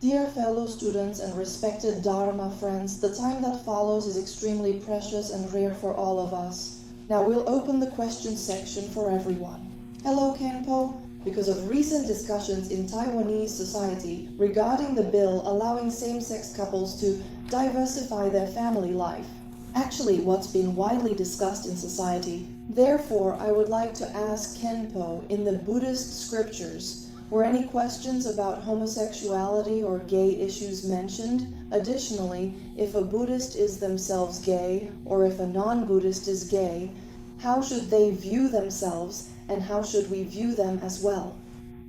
Dear fellow students and respected Dharma friends, the time that follows is extremely precious and rare for all of us. Now we'll open the question section for everyone. Hello, Khenpo. Because of recent discussions in Taiwanese society regarding the bill allowing same-sex couples to diversify their family life, actually what's been widely discussed in society. Therefore, I would like to ask Khenpo, in the Buddhist scriptures, were any questions about homosexuality or gay issues mentioned? Additionally, if a Buddhist is themselves gay, or if a non-Buddhist is gay, how should they view themselves, and how should we view them as well?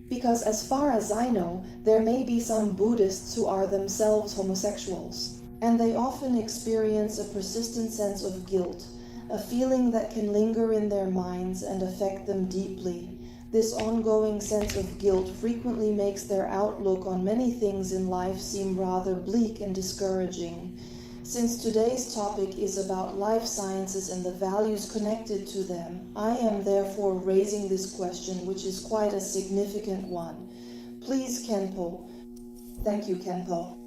Because as far as I know, there may be some Buddhists who are themselves homosexuals, and they often experience a persistent sense of guilt, a feeling that can linger in their minds and affect them deeply. This ongoing sense of guilt frequently makes their outlook on many things in life seem rather bleak and discouraging. Since today's topic is about life sciences and the values connected to them, I am therefore raising this question, which is quite a significant one. Please, Khenpo. Thank you, Khenpo.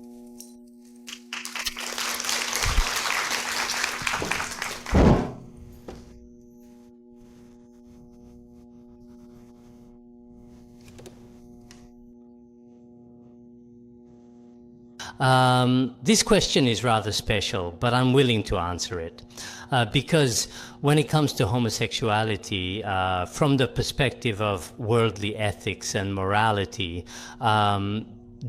This question is rather special, but I'm willing to answer it. Because when it comes to homosexuality, from the perspective of worldly ethics and morality,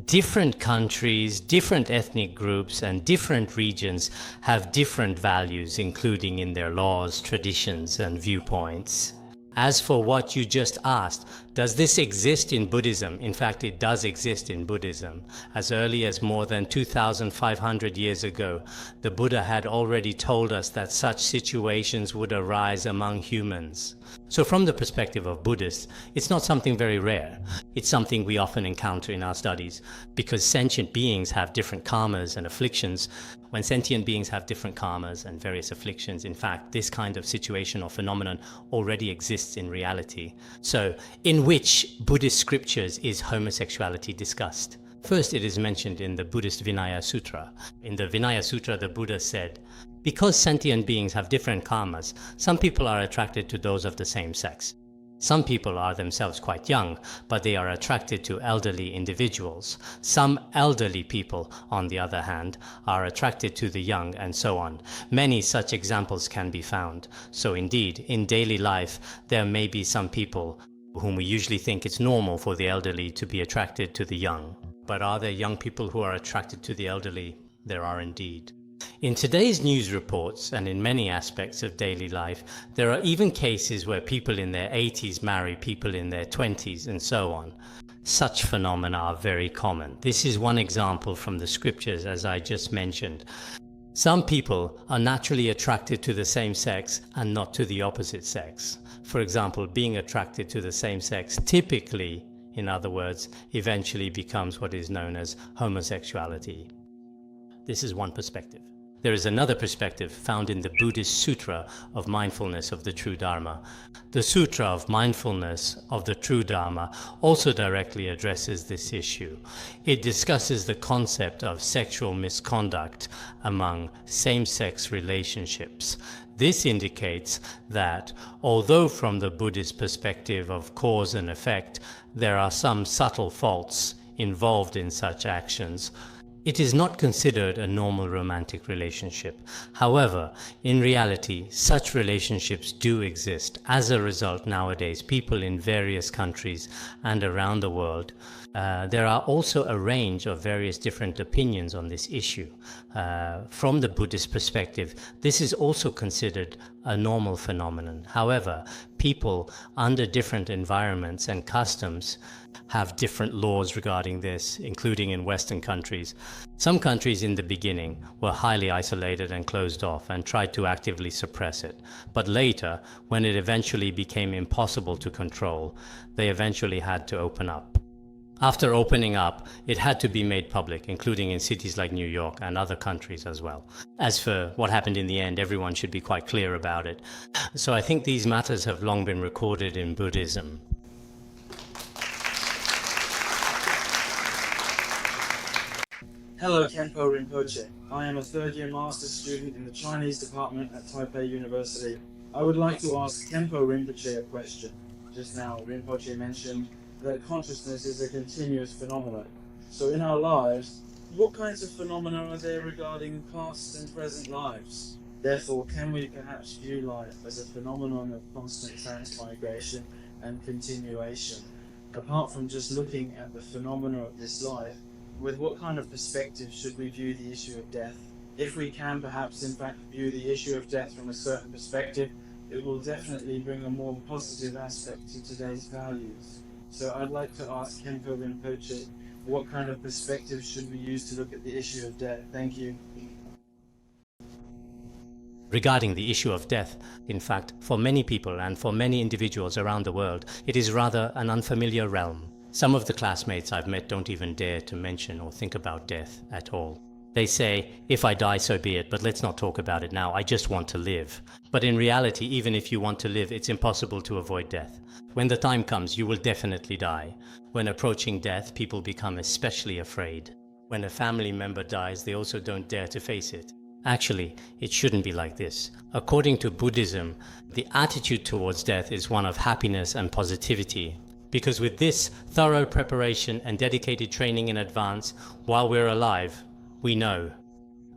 different countries, different ethnic groups, and different regions have different values, including in their laws, traditions, and viewpoints. As for what you just asked, does this exist in Buddhism? In fact, it does exist in Buddhism. As early as more than 2,500 years ago, the Buddha had already told us that such situations would arise among humans. So from the perspective of Buddhists, it's not something very rare. It's something we often encounter in our studies, because sentient beings have different karmas and afflictions. When sentient beings have different karmas and various afflictions, in fact, this kind of situation or phenomenon already exists in reality. So, in which Buddhist scriptures is homosexuality discussed? First, it is mentioned in the Buddhist Vinaya Sutra. In the Vinaya Sutra, the Buddha said, because sentient beings have different karmas, some people are attracted to those of the same sex. Some people are themselves quite young, but they are attracted to elderly individuals. Some elderly people, on the other hand, are attracted to the young, and so on. Many such examples can be found. So indeed, in daily life, there may be some people whom we usually think it's normal for the elderly to be attracted to the young. But are there young people who are attracted to the elderly? There are indeed. In today's news reports and in many aspects of daily life, there are even cases where people in their 80s marry people in their 20s and so on. Such phenomena are very common. This is one example from the scriptures, as I just mentioned. Some people are naturally attracted to the same sex and not to the opposite sex. For example, being attracted to the same sex typically, in other words, eventually becomes what is known as homosexuality. This is one perspective. There is another perspective found in the Buddhist Sutra of Mindfulness of the True Dharma. The Sutra of Mindfulness of the True Dharma also directly addresses this issue. It discusses the concept of sexual misconduct among same-sex relationships. This indicates that, although from the Buddhist perspective of cause and effect, there are some subtle faults involved in such actions, it is not considered a normal romantic relationship. However, in reality, such relationships do exist. As a result, nowadays, people in various countries and around the world, there are also a range of various different opinions on this issue. From the Buddhist perspective, this is also considered a normal phenomenon. However, people under different environments and customs have different laws regarding this, including in Western countries. Some countries in the beginning were highly isolated and closed off and tried to actively suppress it. But later, when it eventually became impossible to control, they eventually had to open up. After opening up, it had to be made public, including in cities like New York and other countries as well. As for what happened in the end, everyone should be quite clear about it. So I think these matters have long been recorded in Buddhism. Hello Khenpo Rinpoche. I am a third-year master's student in the Chinese department at Taipei University. I would like to ask Khenpo Rinpoche a question. Just now, Rinpoche mentioned that consciousness is a continuous phenomenon. So in our lives, what kinds of phenomena are there regarding past and present lives? Therefore, can we perhaps view life as a phenomenon of constant transmigration and continuation? Apart from just looking at the phenomena of this life, with what kind of perspective should we view the issue of death? If we can perhaps in fact view the issue of death from a certain perspective, it will definitely bring a more positive aspect to today's values. So I'd like to ask Khenpo Rinpoche, what kind of perspective should we use to look at the issue of death? Thank you. Regarding the issue of death, in fact, for many people and for many individuals around the world, it is rather an unfamiliar realm. Some of the classmates I've met don't even dare to mention or think about death at all. They say, if I die, so be it, but let's not talk about it now, I just want to live. But in reality, even if you want to live, it's impossible to avoid death. When the time comes, you will definitely die. When approaching death, people become especially afraid. When a family member dies, they also don't dare to face it. Actually, it shouldn't be like this. According to Buddhism, the attitude towards death is one of happiness and positivity. Because with this thorough preparation and dedicated training in advance, while we're alive, we know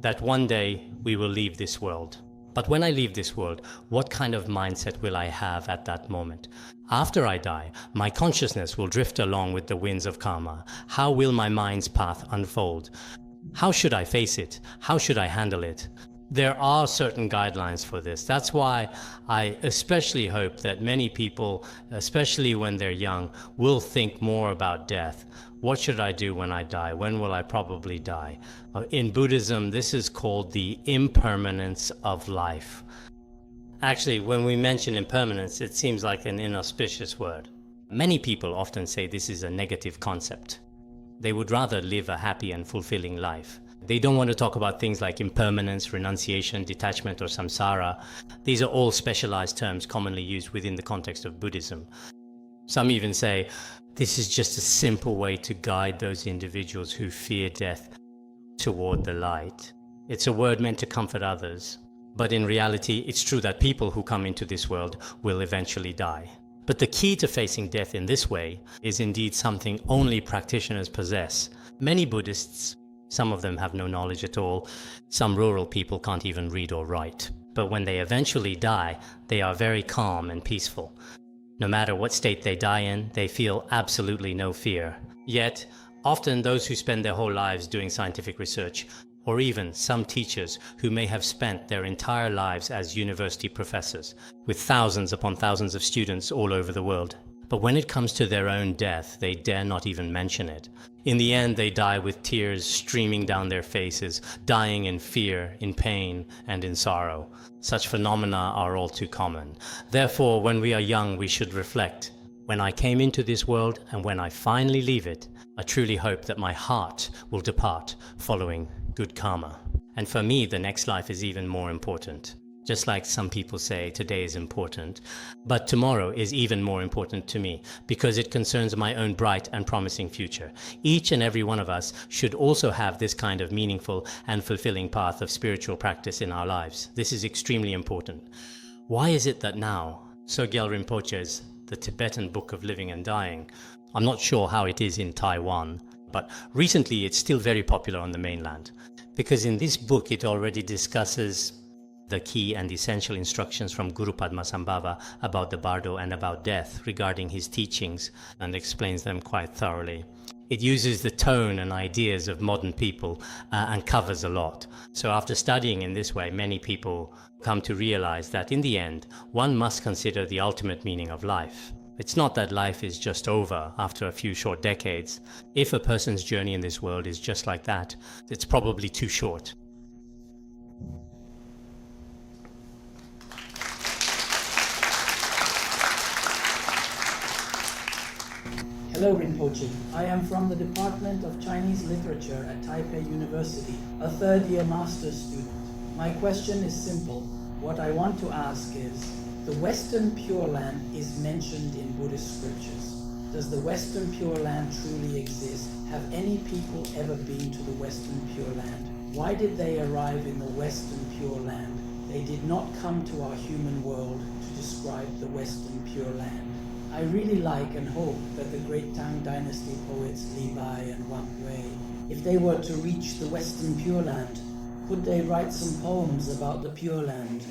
that one day we will leave this world. But when I leave this world, what kind of mindset will I have at that moment? After I die, my consciousness will drift along with the winds of karma. How will my mind's path unfold? How should I face it? How should I handle it? There are certain guidelines for this. That's why I especially hope that many people, especially when they're young, will think more about death. What should I do when I die? When will I probably die? In Buddhism, this is called the impermanence of life. Actually, when we mention impermanence, it seems like an inauspicious word. Many people often say this is a negative concept. They would rather live a happy and fulfilling life. They don't want to talk about things like impermanence, renunciation, detachment, or samsara. These are all specialized terms commonly used within the context of Buddhism. Some even say this is just a simple way to guide those individuals who fear death toward the light. It's a word meant to comfort others. But in reality, it's true that people who come into this world will eventually die. But the key to facing death in this way is indeed something only practitioners possess. Many Buddhists, some of them have no knowledge at all. Some rural people can't even read or write. But when they eventually die, they are very calm and peaceful. No matter what state they die in, they feel absolutely no fear. Yet, often those who spend their whole lives doing scientific research, or even some teachers who may have spent their entire lives as university professors, with thousands upon thousands of students all over the world. But when it comes to their own death, they dare not even mention it. In the end, they die with tears streaming down their faces, dying in fear, in pain, and in sorrow. Such phenomena are all too common. Therefore, when we are young, we should reflect. When I came into this world, and when I finally leave it, I truly hope that my heart will depart following good karma. And for me, the next life is even more important. Just like some people say today is important, but tomorrow is even more important to me because it concerns my own bright and promising future. Each and every one of us should also have this kind of meaningful and fulfilling path of spiritual practice in our lives. This is extremely important. Why is it that now, Sogyal Rinpoche's The Tibetan Book of Living and Dying, I'm not sure how it is in Taiwan, but recently it's still very popular on the mainland, because in this book it already discusses the key and essential instructions from Guru Padmasambhava about the bardo and about death regarding his teachings and explains them quite thoroughly. It uses the tone and ideas of modern people and covers a lot. So after studying in this way, many people come to realize that in the end, one must consider the ultimate meaning of life. It's not that life is just over after a few short decades. If a person's journey in this world is just like that, it's probably too short. Hello Rinpoche, I am from the Department of Chinese Literature at Taipei University, a third-year master's student. My question is simple. What I want to ask is, the Western Pure Land is mentioned in Buddhist scriptures. Does the Western Pure Land truly exist? Have any people ever been to the Western Pure Land? Why did they arrive in the Western Pure Land? They did not come to our human world to describe the Western Pure Land. I really like and hope that the great Tang Dynasty poets Li Bai and Wang Wei, if they were to reach the Western Pure Land, could they write some poems about the Pure Land?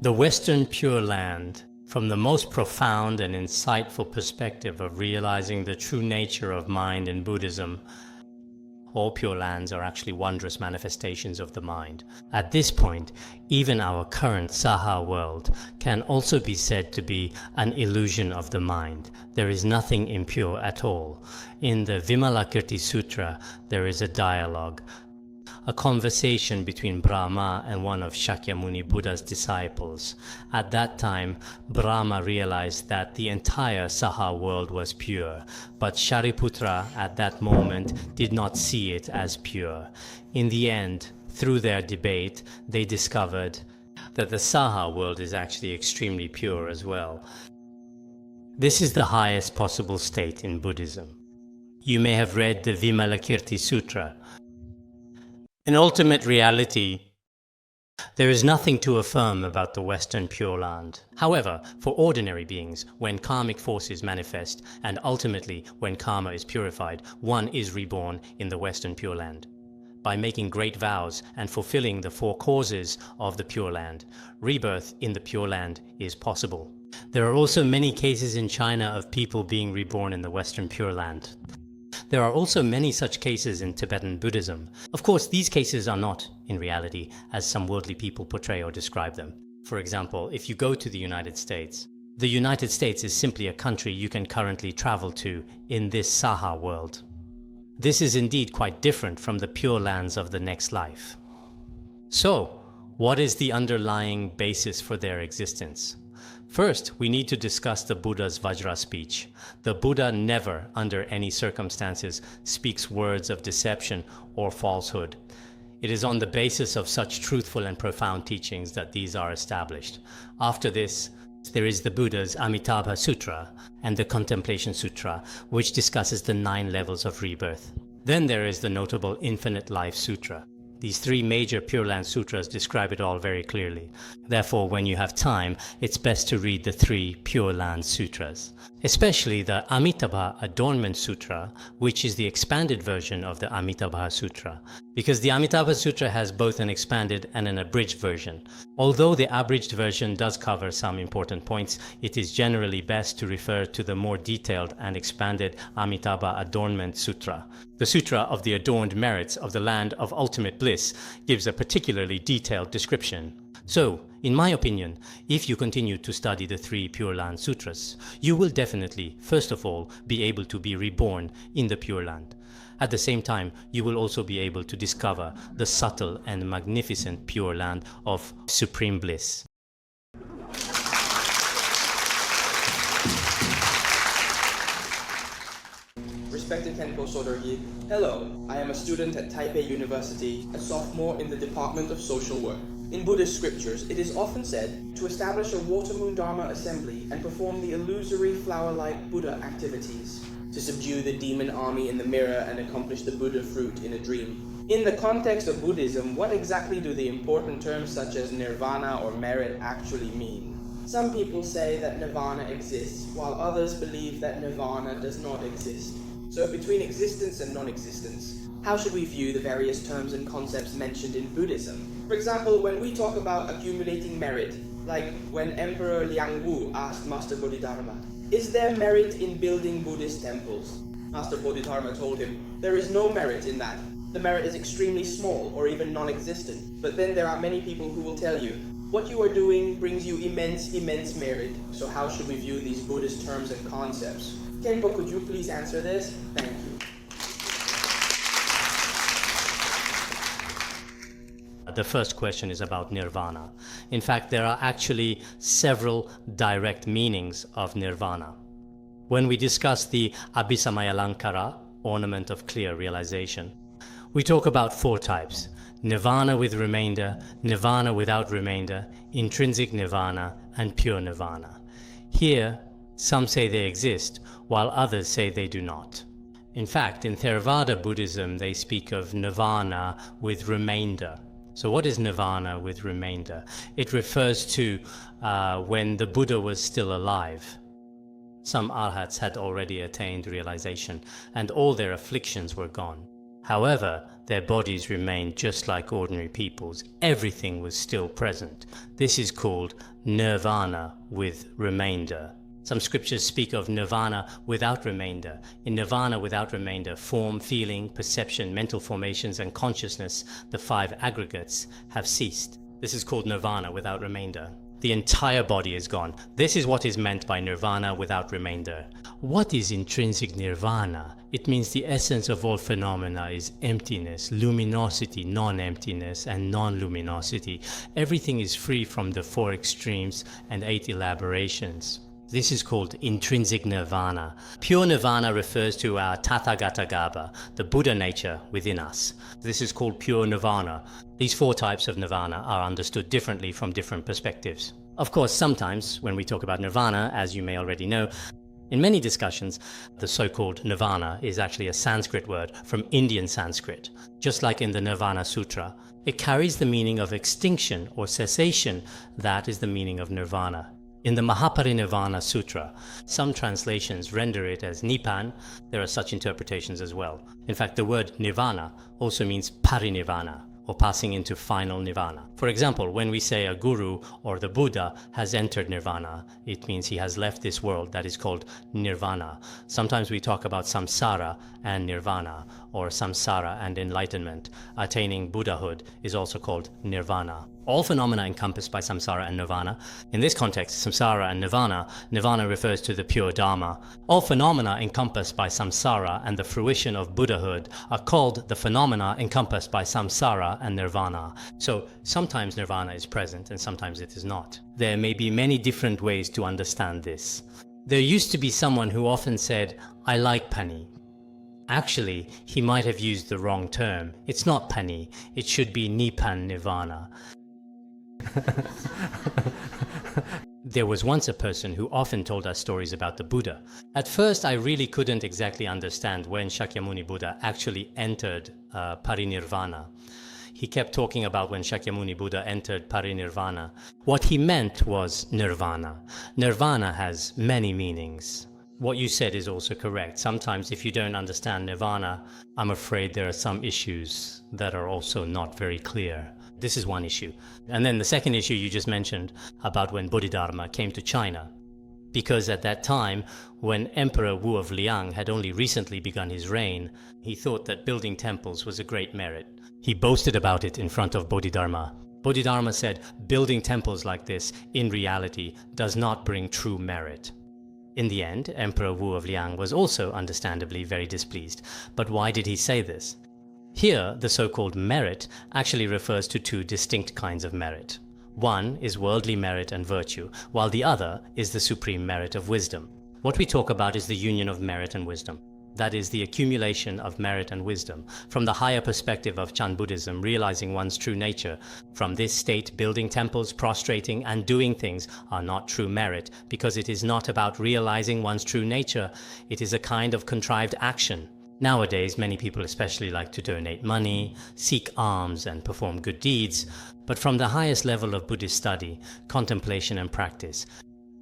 The Western Pure Land, from the most profound and insightful perspective of realizing the true nature of mind in Buddhism, all Pure Lands are actually wondrous manifestations of the mind. At this point, even our current Saha world can also be said to be an illusion of the mind. There is nothing impure at all. In the Vimalakirti Sutra, there is a dialogue, a conversation between Brahma and one of Shakyamuni Buddha's disciples. At that time, Brahma realized that the entire Saha world was pure, but Shariputra at that moment did not see it as pure. In the end, through their debate, they discovered that the Saha world is actually extremely pure as well. This is the highest possible state in Buddhism. You may have read the Vimalakirti Sutra. In ultimate reality, there is nothing to affirm about the Western Pure Land. However, for ordinary beings, when karmic forces manifest, and ultimately when karma is purified, one is reborn in the Western Pure Land. By making great vows and fulfilling the 4 causes of the Pure Land, rebirth in the Pure Land is possible. There are also many cases in China of people being reborn in the Western Pure Land. There are also many such cases in Tibetan Buddhism. Of course, these cases are not, in reality, as some worldly people portray or describe them. For example, if you go to the United States is simply a country you can currently travel to in this Saha world. This is indeed quite different from the pure lands of the next life. So, what is the underlying basis for their existence? First, we need to discuss the Buddha's Vajra speech. The Buddha never, under any circumstances, speaks words of deception or falsehood. It is on the basis of such truthful and profound teachings that these are established. After this, there is the Buddha's Amitabha Sutra and the Contemplation Sutra, which discusses the 9 levels of rebirth. Then there is the notable Infinite Life Sutra. These 3 major Pure Land Sutras describe it all very clearly. Therefore, when you have time, it's best to read the 3 Pure Land Sutras. Especially the Amitabha Adornment Sutra, which is the expanded version of the Amitabha Sutra. Because the Amitabha Sutra has both an expanded and an abridged version. Although the abridged version does cover some important points, it is generally best to refer to the more detailed and expanded Amitabha Adornment Sutra. The Sutra of the Adorned Merits of the Land of Ultimate Bliss gives a particularly detailed description. So, in my opinion, if you continue to study the 3 Pure Land Sutras, you will definitely, first of all, be able to be reborn in the Pure Land. At the same time, you will also be able to discover the subtle and magnificent Pure Land of Supreme Bliss. Respected Khenpo Sodorgi, hello, I am a student at Taipei University, a sophomore in the Department of Social Work. In Buddhist scriptures, it is often said to establish a water-moon dharma assembly and perform the illusory flower-like Buddha activities, to subdue the demon army in the mirror and accomplish the Buddha fruit in a dream. In the context of Buddhism, what exactly do the important terms such as nirvana or merit actually mean? Some people say that nirvana exists, while others believe that nirvana does not exist. So between existence and non-existence, how should we view the various terms and concepts mentioned in Buddhism? For example, when we talk about accumulating merit, like when Emperor Liang Wu asked Master Bodhidharma, "Is there merit in building Buddhist temples?" Master Bodhidharma told him, "There is no merit in that. The merit is extremely small or even non-existent." But then there are many people who will tell you, what you are doing brings you immense merit. So how should we view these Buddhist terms and concepts? Khenpo, could you please answer this? Thank you. The first question is about nirvana. In fact, there are actually several direct meanings of nirvana. When we discuss the Abhisamaya Lankara, ornament of clear realization, we talk about 4 types: nirvana with remainder, nirvana without remainder, intrinsic nirvana, and pure nirvana. Here, some say they exist, while others say they do not. In fact, in Theravada Buddhism, they speak of nirvana with remainder. So what is nirvana with remainder? It refers to when the Buddha was still alive. Some arhats had already attained realization, and all their afflictions were gone. However, their bodies remained just like ordinary people's. Everything was still present. This is called nirvana with remainder. Some scriptures speak of nirvana without remainder. In nirvana without remainder, form, feeling, perception, mental formations, and consciousness, the five aggregates, have ceased. This is called nirvana without remainder. The entire body is gone. This is what is meant by nirvana without remainder. What is intrinsic nirvana? It means the essence of all phenomena is emptiness, luminosity, non-emptiness, and non-luminosity. Everything is free from the four extremes and 8 elaborations. This is called intrinsic nirvana. Pure nirvana refers to our Tathagatagarbha, the Buddha nature within us. This is called pure nirvana. These 4 types of nirvana are understood differently from different perspectives. Of course, sometimes when we talk about nirvana, as you may already know, in many discussions, the so-called nirvana is actually a Sanskrit word from Indian Sanskrit. Just like in the Nirvana Sutra, it carries the meaning of extinction or cessation. That is the meaning of nirvana. In the Mahaparinirvana Sutra, some translations render it as Nibbana. There are such interpretations as well. In fact, the word nirvana also means parinirvana, or passing into final nirvana. For example, when we say a guru or the Buddha has entered nirvana, it means he has left this world. That is called nirvana. Sometimes we talk about samsara and nirvana, or samsara and enlightenment. Attaining Buddhahood is also called nirvana. All phenomena encompassed by samsara and nirvana. In this context, samsara and nirvana refers to the pure Dharma. All phenomena encompassed by samsara and the fruition of Buddhahood are called the phenomena encompassed by samsara and nirvana. So sometimes nirvana is present and sometimes it is not. There may be many different ways to understand this. There used to be someone who often said, "I like pani." Actually, he might have used the wrong term. It's not pani, it should be Nibbana Nirvana. There was once a person who often told us stories about the Buddha. At first, I really couldn't exactly understand when Shakyamuni Buddha actually entered parinirvana. He kept talking about when Shakyamuni Buddha entered parinirvana. What he meant was nirvana. Nirvana has many meanings. What you said is also correct. Sometimes if you don't understand nirvana, I'm afraid there are some issues that are also not very clear. This is one issue. And then the second issue you just mentioned about when Bodhidharma came to China. Because at that time, when Emperor Wu of Liang had only recently begun his reign, he thought that building temples was a great merit. He boasted about it in front of Bodhidharma. Bodhidharma said, building temples like this, in reality, does not bring true merit. In the end, Emperor Wu of Liang was also understandably very displeased. But why did he say this? Here, the so-called merit actually refers to 2 distinct kinds of merit. One is worldly merit and virtue, while the other is the supreme merit of wisdom. What we talk about is the union of merit and wisdom. That is the accumulation of merit and wisdom. From the higher perspective of Chan Buddhism, realizing one's true nature. From this state, building temples, prostrating, and doing things are not true merit, because it is not about realizing one's true nature. It is a kind of contrived action. Nowadays, many people especially like to donate money, seek alms, and perform good deeds. But from the highest level of Buddhist study, contemplation and practice,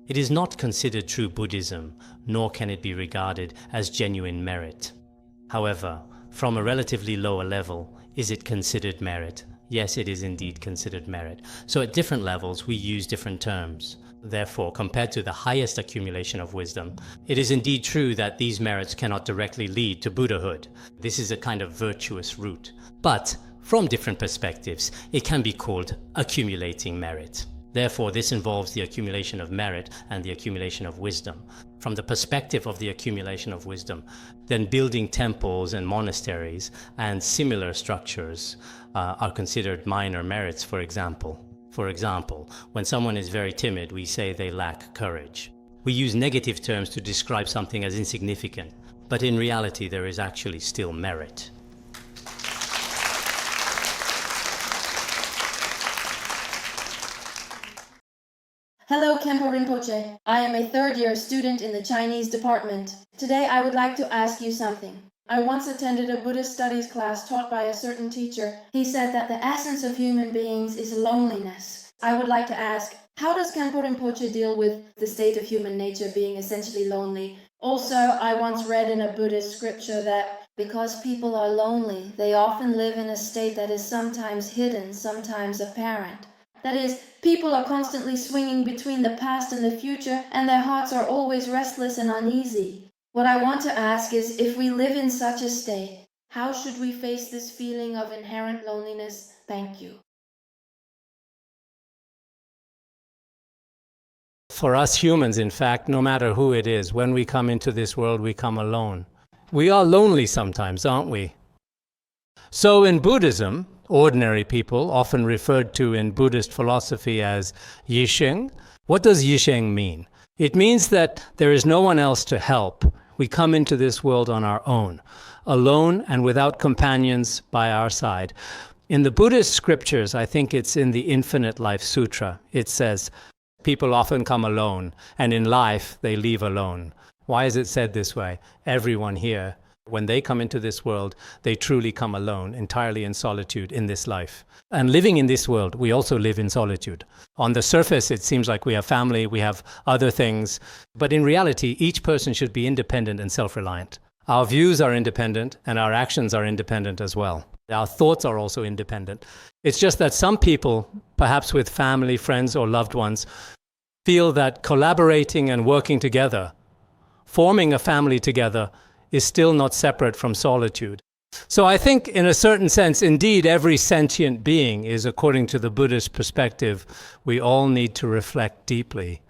it is not considered true Buddhism, nor can it be regarded as genuine merit. However, from a relatively lower level, is it considered merit? Yes, it is indeed considered merit. So at different levels, we use different terms. Therefore, compared to the highest accumulation of wisdom, it is indeed true that these merits cannot directly lead to Buddhahood. This is a kind of virtuous route. But from different perspectives, it can be called accumulating merit. Therefore, this involves the accumulation of merit and the accumulation of wisdom. From the perspective of the accumulation of wisdom, then building temples and monasteries and similar structures are considered minor merits, for example. For example, when someone is very timid, we say they lack courage. We use negative terms to describe something as insignificant, but in reality there is actually still merit. Khenpo Rinpoche. I am a third-year student in the Chinese department. Today I would like to ask you something. I once attended a Buddhist studies class taught by a certain teacher. He said that the essence of human beings is loneliness. I would like to ask, how does Khenpo Rinpoche deal with the state of human nature being essentially lonely? Also, I once read in a Buddhist scripture that because people are lonely, they often live in a state that is sometimes hidden, sometimes apparent. That is, people are constantly swinging between the past and the future, and their hearts are always restless and uneasy. What I want to ask is, if we live in such a state, how should we face this feeling of inherent loneliness? Thank you. For us humans, in fact, no matter who it is, when we come into this world, we come alone. We are lonely sometimes, aren't we? So in Buddhism, ordinary people, often referred to in Buddhist philosophy as yisheng. What does yisheng mean? It means that there is no one else to help. We come into this world on our own, alone and without companions by our side. In the Buddhist scriptures, I think it's in the Infinite Life Sutra, it says, people often come alone, and in life they leave alone. Why is it said this way? Everyone here, when they come into this world, they truly come alone, entirely in solitude in this life. And living in this world, we also live in solitude. On the surface, it seems like we have family, we have other things, but in reality, each person should be independent and self-reliant. Our views are independent, and our actions are independent as well. Our thoughts are also independent. It's just that some people, perhaps with family, friends, or loved ones, feel that collaborating and working together, forming a family together, is still not separate from solitude. So I think in a certain sense, indeed, every sentient being is, according to the Buddhist perspective, we all need to reflect deeply.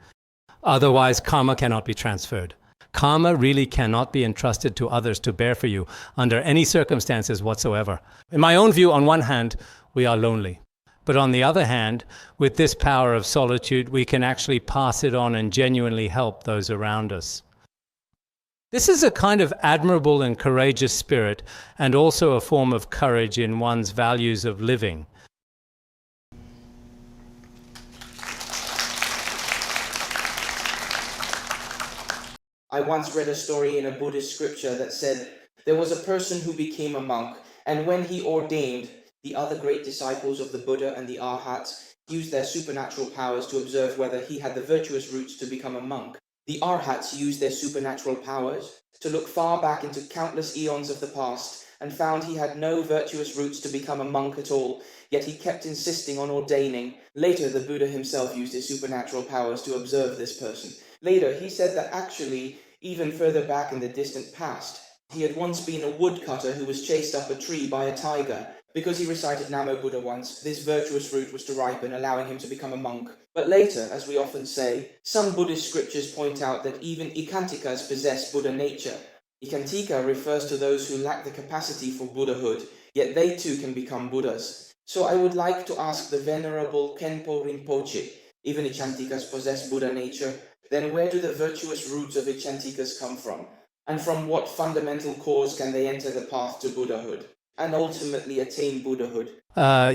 Otherwise, karma cannot be transferred. Karma really cannot be entrusted to others to bear for you under any circumstances whatsoever. In my own view, on one hand, we are lonely. But on the other hand, with this power of solitude, we can actually pass it on and genuinely help those around us. This is a kind of admirable and courageous spirit, and also a form of courage in one's values of living. I once read a story in a Buddhist scripture that said, there was a person who became a monk, and when he ordained, the other great disciples of the Buddha and the Arhats used their supernatural powers to observe whether he had the virtuous roots to become a monk. The Arhats used their supernatural powers to look far back into countless eons of the past and found he had no virtuous roots to become a monk at all, yet he kept insisting on ordaining. Later, the Buddha himself used his supernatural powers to observe this person. Later, he said that actually, even further back in the distant past, he had once been a woodcutter who was chased up a tree by a tiger. Because he recited Namo Buddha once, this virtuous root was to ripen, allowing him to become a monk. But later, as we often say, some Buddhist scriptures point out that even Ikantikas possess Buddha nature. Ikantika refers to those who lack the capacity for Buddhahood, yet they too can become Buddhas. So I would like to ask the Venerable Khenpo Rinpoche, even Ikantikas possess Buddha nature, then where do the virtuous roots of Ikantikas come from? And from what fundamental cause can they enter the path to Buddhahood and ultimately attain Buddhahood?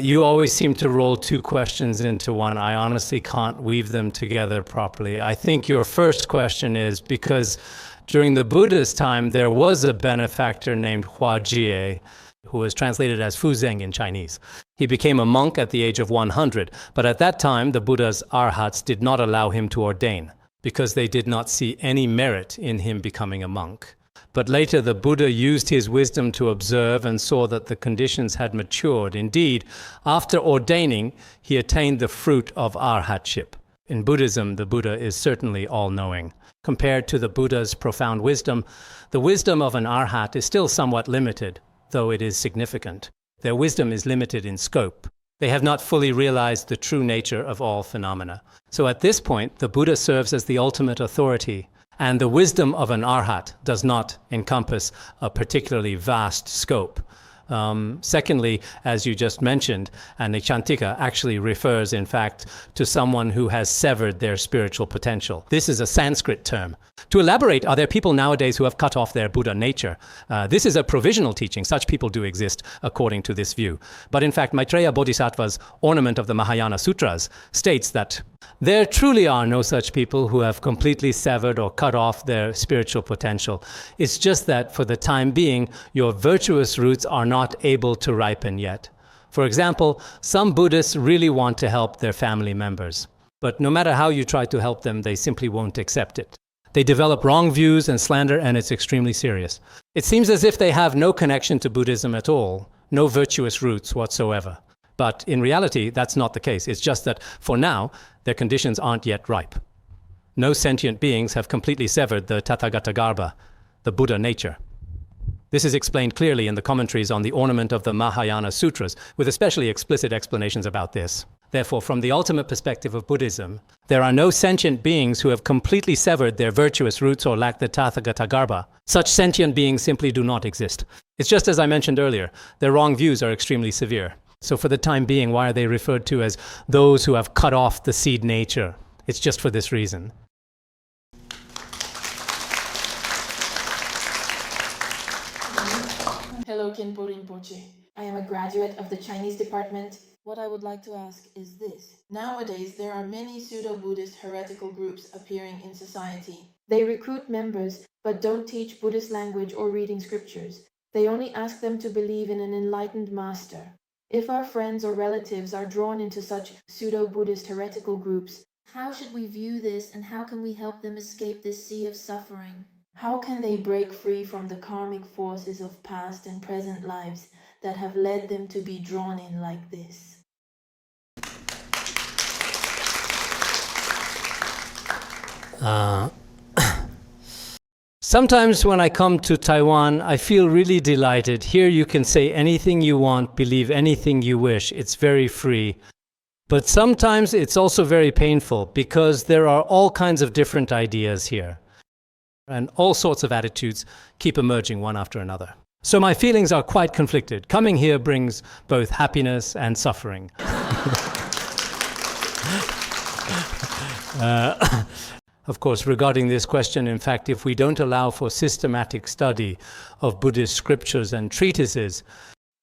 You always seem to roll two questions into one. I honestly can't weave them together properly. I think your first question is because during the Buddha's time, there was a benefactor named Hua Jie, who was translated as Fu Zeng in Chinese. He became a monk at the age of 100, but at that time, the Buddha's arhats did not allow him to ordain because they did not see any merit in him becoming a monk. But later the Buddha used his wisdom to observe and saw that the conditions had matured. Indeed, after ordaining, he attained the fruit of arhatship. In Buddhism, the Buddha is certainly all-knowing. Compared to the Buddha's profound wisdom, the wisdom of an arhat is still somewhat limited, though it is significant. Their wisdom is limited in scope. They have not fully realized the true nature of all phenomena. So at this point, the Buddha serves as the ultimate authority, and the wisdom of an arhat does not encompass a particularly vast scope. Secondly, as you just mentioned, an Ichantika actually refers, in fact, to someone who has severed their spiritual potential. This is a Sanskrit term. To elaborate, are there people nowadays who have cut off their Buddha nature? This is a provisional teaching. Such people do exist, according to this view. But in fact, Maitreya Bodhisattva's Ornament of the Mahayana Sutras states that There truly are no such people who have completely severed or cut off their spiritual potential. It's just that for the time being, your virtuous roots are not able to ripen yet. For example, some Buddhists really want to help their family members. But no matter how you try to help them, they simply won't accept it. They develop wrong views and slander, and it's extremely serious. It seems as if they have no connection to Buddhism at all, no virtuous roots whatsoever. But in reality, that's not the case. It's just that, for now, their conditions aren't yet ripe. No sentient beings have completely severed the Tathagatagarbha, the Buddha nature. This is explained clearly in the commentaries on the ornament of the Mahayana Sutras, with especially explicit explanations about this. Therefore, from the ultimate perspective of Buddhism, there are no sentient beings who have completely severed their virtuous roots or lack the Tathagatagarbha. Such sentient beings simply do not exist. It's just as I mentioned earlier, their wrong views are extremely severe. So for the time being, why are they referred to as those who have cut off the seed nature? It's just for this reason. Hello, Khenpo Rinpoche. I am a graduate of the Chinese department. What I would like to ask is this. Nowadays, there are many pseudo-Buddhist heretical groups appearing in society. They recruit members, but don't teach Buddhist language or reading scriptures. They only ask them to believe in an enlightened master. If our friends or relatives are drawn into such pseudo-Buddhist heretical groups, how should we view this and how can we help them escape this sea of suffering? How can they break free from the karmic forces of past and present lives that have led them to be drawn in like this? Sometimes when I come to Taiwan, I feel really delighted. Here you can say anything you want, believe anything you wish. It's very free. But sometimes it's also very painful because there are all kinds of different ideas here. And all sorts of attitudes keep emerging one after another. So my feelings are quite conflicted. Coming here brings both happiness and suffering. Of course, regarding this question, in fact, if we don't allow for systematic study of Buddhist scriptures and treatises,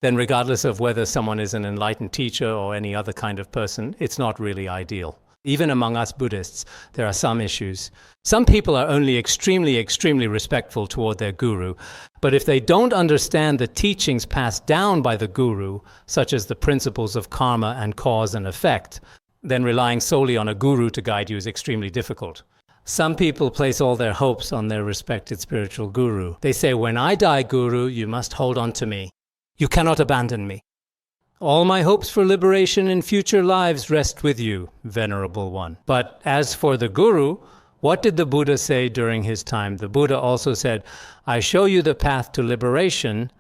then regardless of whether someone is an enlightened teacher or any other kind of person, it's not really ideal. Even among us Buddhists, there are some issues. Some people are only extremely, extremely respectful toward their guru, but if they don't understand the teachings passed down by the guru, such as the principles of karma and cause and effect, then relying solely on a guru to guide you is extremely difficult. Some people place all their hopes on their respected spiritual guru. They say, when I die, guru, you must hold on to me. You cannot abandon me. All my hopes for liberation in future lives rest with you, Venerable One. But as for the guru, what did the Buddha say during his time? The Buddha also said, I show you the path to liberation,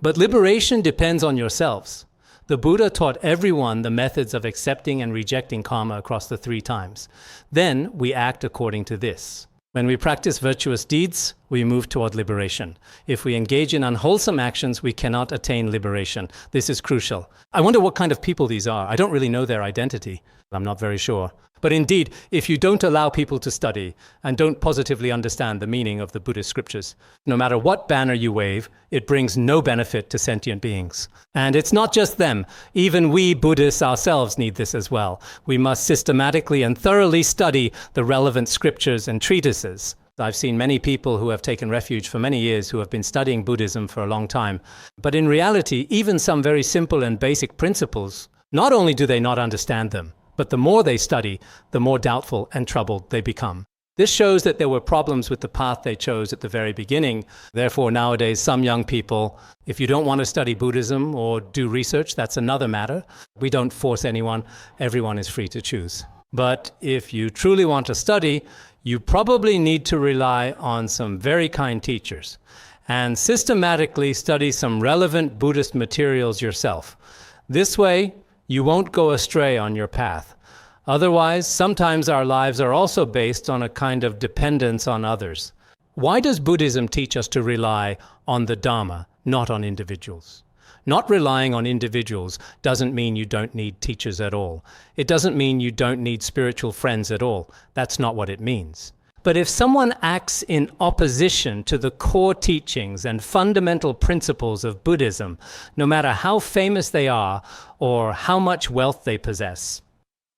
but liberation depends on yourselves. The Buddha taught everyone the methods of accepting and rejecting karma across the 3 times. Then we act according to this. When we practice virtuous deeds, we move toward liberation. If we engage in unwholesome actions, we cannot attain liberation. This is crucial. I wonder what kind of people these are. I don't really know their identity. I'm not very sure. But indeed, if you don't allow people to study and don't positively understand the meaning of the Buddhist scriptures, no matter what banner you wave, it brings no benefit to sentient beings. And it's not just them. Even we Buddhists ourselves need this as well. We must systematically and thoroughly study the relevant scriptures and treatises. I've seen many people who have taken refuge for many years who have been studying Buddhism for a long time. But in reality, even some very simple and basic principles, not only do they not understand them, but the more they study, the more doubtful and troubled they become. This shows that there were problems with the path they chose at the very beginning. Therefore, nowadays, some young people, if you don't want to study Buddhism or do research, that's another matter. We don't force anyone. Everyone is free to choose. But if you truly want to study, you probably need to rely on some very kind teachers and systematically study some relevant Buddhist materials yourself. This way, you won't go astray on your path. Otherwise, sometimes our lives are also based on a kind of dependence on others. Why does Buddhism teach us to rely on the Dharma, not on individuals? Not relying on individuals doesn't mean you don't need teachers at all. It doesn't mean you don't need spiritual friends at all. That's not what it means. But if someone acts in opposition to the core teachings and fundamental principles of Buddhism, no matter how famous they are or how much wealth they possess,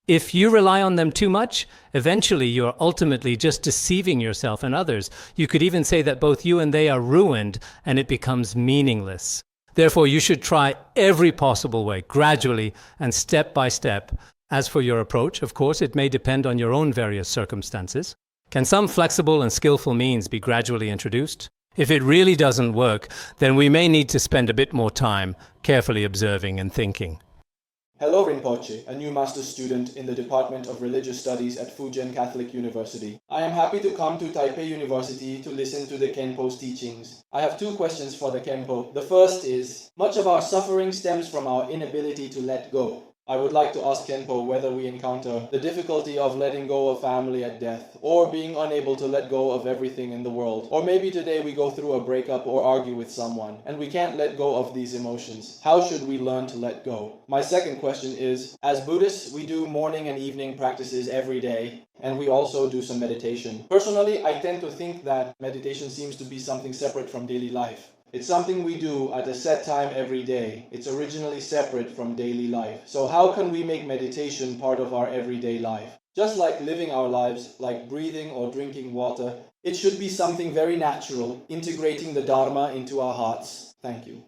If you rely on them too much, eventually you're ultimately just deceiving yourself and others. You could even say that both you and they are ruined and it becomes meaningless. Therefore, you should try every possible way, gradually and step by step. As for your approach, of course, it may depend on your own various circumstances. Can some flexible and skillful means be gradually introduced? If it really doesn't work, then we may need to spend a bit more time carefully observing and thinking. Hello Rinpoche, a new master's student in the Department of Religious Studies at Fujian Catholic University. I am happy to come to Taipei University to listen to the Khenpo's teachings. I have two questions for the Khenpo. The first is, much of our suffering stems from our inability to let go. I would like to ask Khenpo whether we encounter the difficulty of letting go of family at death, or being unable to let go of everything in the world. Or maybe today we go through a breakup or argue with someone, and we can't let go of these emotions. How should we learn to let go? My second question is, as Buddhists, we do morning and evening practices every day, and we also do some meditation. Personally, I tend to think that meditation seems to be something separate from daily life. It's something we do at a set time every day. It's originally separate from daily life. So how can we make meditation part of our everyday life? Just like living our lives, like breathing or drinking water, it should be something very natural, integrating the Dharma into our hearts. Thank you.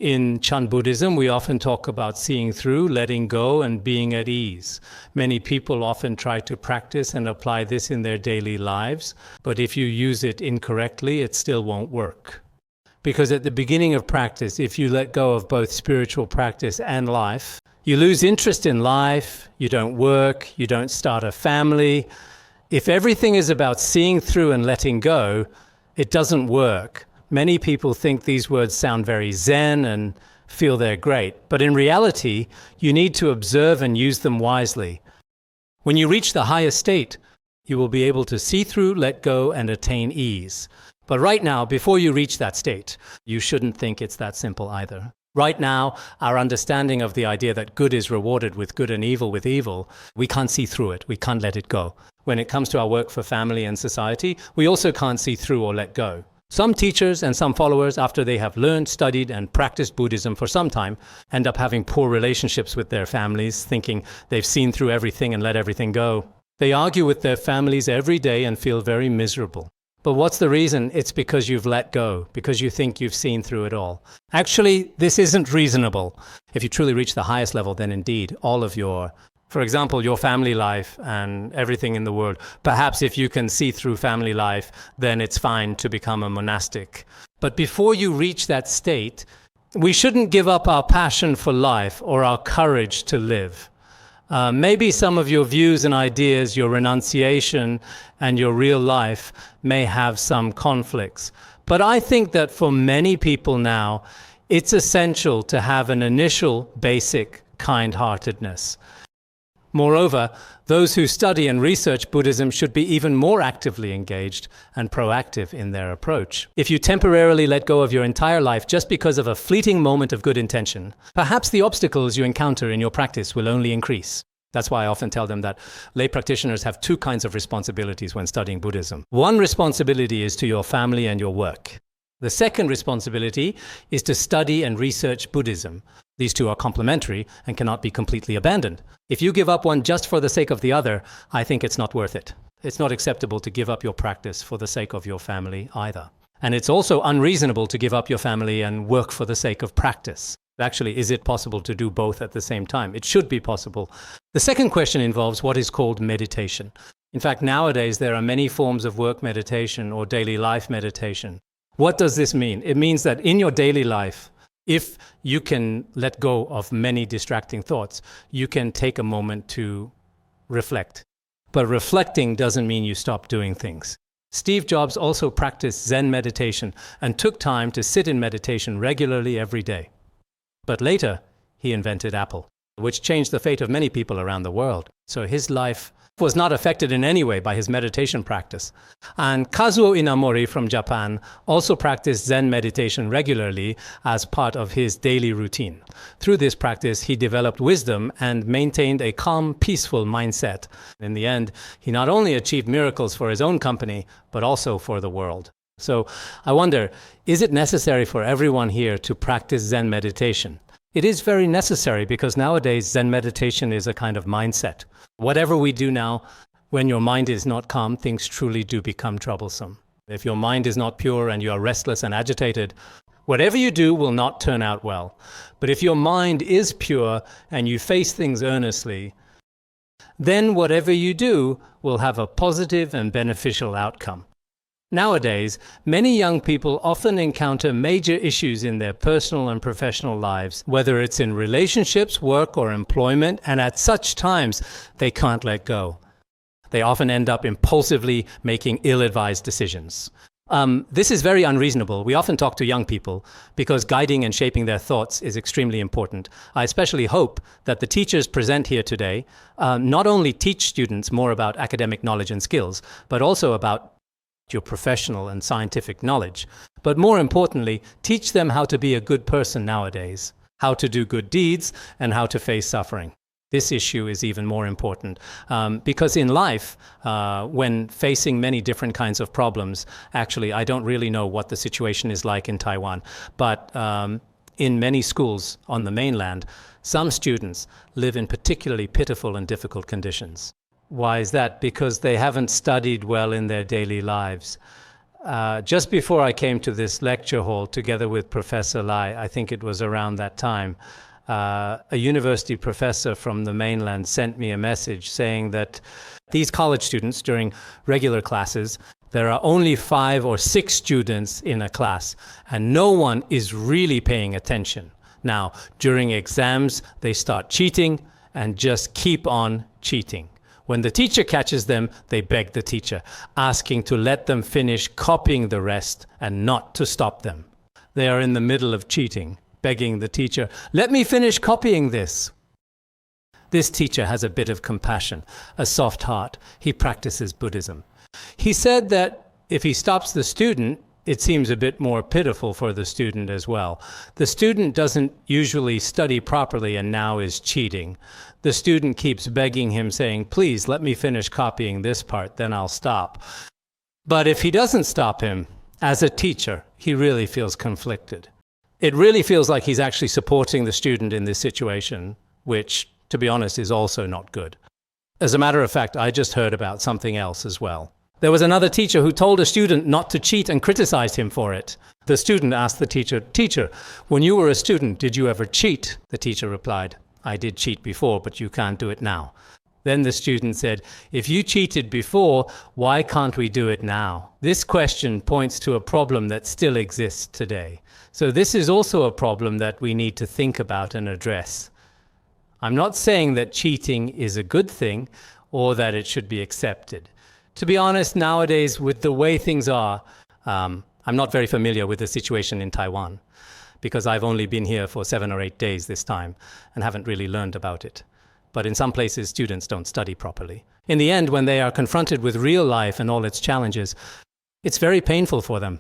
In Chan Buddhism, we often talk about seeing through, letting go, and being at ease. Many people often try to practice and apply this in their daily lives, but if you use it incorrectly, it still won't work. Because at the beginning of practice, if you let go of both spiritual practice and life, you lose interest in life, you don't work, you don't start a family. If everything is about seeing through and letting go, it doesn't work. Many people think these words sound very Zen and feel they're great, but in reality, you need to observe and use them wisely. When you reach the highest state, you will be able to see through, let go, and attain ease. But right now, before you reach that state, you shouldn't think it's that simple either. Right now, our understanding of the idea that good is rewarded with good and evil with evil, we can't see through it, we can't let it go. When it comes to our work for family and society, we also can't see through or let go. Some teachers and some followers, after they have learned, studied, and practiced Buddhism for some time, end up having poor relationships with their families, thinking they've seen through everything and let everything go. They argue with their families every day and feel very miserable. But what's the reason? It's because you've let go, because you think you've seen through it all. Actually, this isn't reasonable. If you truly reach the highest level, then indeed, all of for example, your family life and everything in the world. Perhaps if you can see through family life, then it's fine to become a monastic. But before you reach that state, we shouldn't give up our passion for life or our courage to live. Maybe some of your views and ideas, your renunciation and your real life may have some conflicts. But I think that for many people now, it's essential to have an initial basic kind-heartedness. Moreover, those who study and research Buddhism should be even more actively engaged and proactive in their approach. If you temporarily let go of your entire life just because of a fleeting moment of good intention, perhaps the obstacles you encounter in your practice will only increase. That's why I often tell them that lay practitioners have two kinds of responsibilities when studying Buddhism. One responsibility is to your family and your work. The second responsibility is to study and research Buddhism. These two are complementary and cannot be completely abandoned. If you give up one just for the sake of the other, I think it's not worth it. It's not acceptable to give up your practice for the sake of your family either. And it's also unreasonable to give up your family and work for the sake of practice. Actually, is it possible to do both at the same time? It should be possible. The second question involves what is called meditation. In fact, nowadays there are many forms of work meditation or daily life meditation. What does this mean? It means that in your daily life, if you can let go of many distracting thoughts, you can take a moment to reflect. But reflecting doesn't mean you stop doing things. Steve Jobs also practiced Zen meditation and took time to sit in meditation regularly every day. But later, he invented Apple, which changed the fate of many people around the world. So his life was not affected in any way by his meditation practice. And Kazuo Inamori from Japan also practiced Zen meditation regularly as part of his daily routine. Through this practice, he developed wisdom and maintained a calm, peaceful mindset. In the end, he not only achieved miracles for his own company, but also for the world. So I wonder, is it necessary for everyone here to practice Zen meditation? It is very necessary because nowadays Zen meditation is a kind of mindset. Whatever we do now, when your mind is not calm, things truly do become troublesome. If your mind is not pure and you are restless and agitated, whatever you do will not turn out well. But if your mind is pure and you face things earnestly, then whatever you do will have a positive and beneficial outcome. Nowadays, many young people often encounter major issues in their personal and professional lives, whether it's in relationships, work, or employment, and at such times, they can't let go. They often end up impulsively making ill-advised decisions. This is very unreasonable. We often talk to young people because guiding and shaping their thoughts is extremely important. I especially hope that the teachers present here today not only teach students more about academic knowledge and skills, but also about your professional and scientific knowledge, but more importantly, teach them how to be a good person nowadays, how to do good deeds, and how to face suffering. This issue is even more important because in life, when facing many different kinds of problems, actually, I don't really know what the situation is like in Taiwan, but in many schools on the mainland, some students live in particularly pitiful and difficult conditions. Why is that? Because they haven't studied well in their daily lives. Just before I came to this lecture hall, together with Professor Lai, I think it was around that time, a university professor from the mainland sent me a message saying that these college students, during regular classes, there are only 5 or 6 students in a class, and no one is really paying attention. Now, during exams, they start cheating and just keep on cheating. When the teacher catches them, they beg the teacher, asking to let them finish copying the rest and not to stop them. They are in the middle of cheating, begging the teacher, "Let me finish copying this." This teacher has a bit of compassion, a soft heart. He practices Buddhism. He said that if he stops the student, it seems a bit more pitiful for the student as well. The student doesn't usually study properly and now is cheating. The student keeps begging him, saying, "Please let me finish copying this part, then I'll stop." But if he doesn't stop him, as a teacher, he really feels conflicted. It really feels like he's actually supporting the student in this situation, which, to be honest, is also not good. As a matter of fact, I just heard about something else as well. There was another teacher who told a student not to cheat and criticized him for it. The student asked the teacher, "Teacher, when you were a student, did you ever cheat?" The teacher replied, "I did cheat before, but you can't do it now." Then the student said, "If you cheated before, why can't we do it now?" This question points to a problem that still exists today. So this is also a problem that we need to think about and address. I'm not saying that cheating is a good thing or that it should be accepted. To be honest, nowadays, with the way things are, I'm not very familiar with the situation in Taiwan because I've only been here for 7 or 8 days this time and haven't really learned about it. But in some places, students don't study properly. In the end, when they are confronted with real life and all its challenges, it's very painful for them,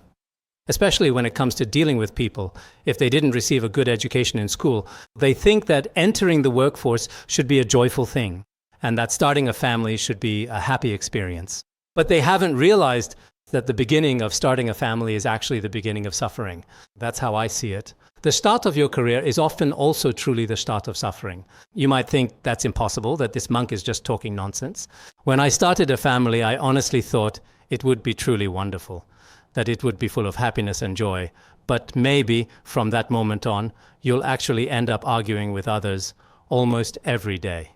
especially when it comes to dealing with people. If they didn't receive a good education in school, they think that entering the workforce should be a joyful thing, and that starting a family should be a happy experience. But they haven't realized that the beginning of starting a family is actually the beginning of suffering. That's how I see it. The start of your career is often also truly the start of suffering. You might think that's impossible, that this monk is just talking nonsense. When I started a family, I honestly thought it would be truly wonderful, that it would be full of happiness and joy. But maybe from that moment on, you'll actually end up arguing with others almost every day.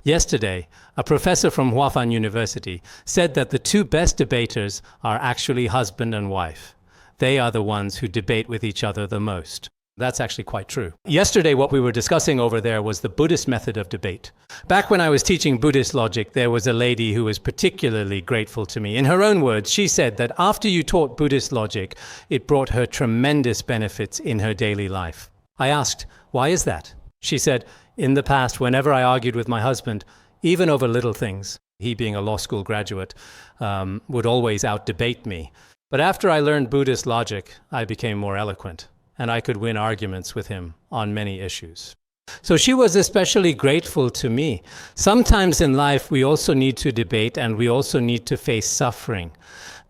Yesterday, a professor from Huafan University said that the 2 best debaters are actually husband and wife. They are the ones who debate with each other the most. That's actually quite true. Yesterday, what we were discussing over there was the Buddhist method of debate. Back when I was teaching Buddhist logic, there was a lady who was particularly grateful to me. In her own words, she said that after you taught Buddhist logic, it brought her tremendous benefits in her daily life. I asked, "Why is that?" She said, "In the past, whenever I argued with my husband, even over little things, he being a law school graduate, would always out-debate me. But after I learned Buddhist logic, I became more eloquent, and I could win arguments with him on many issues." So she was especially grateful to me. Sometimes in life, we also need to debate, and we also need to face suffering.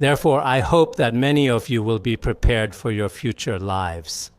Therefore, I hope that many of you will be prepared for your future lives.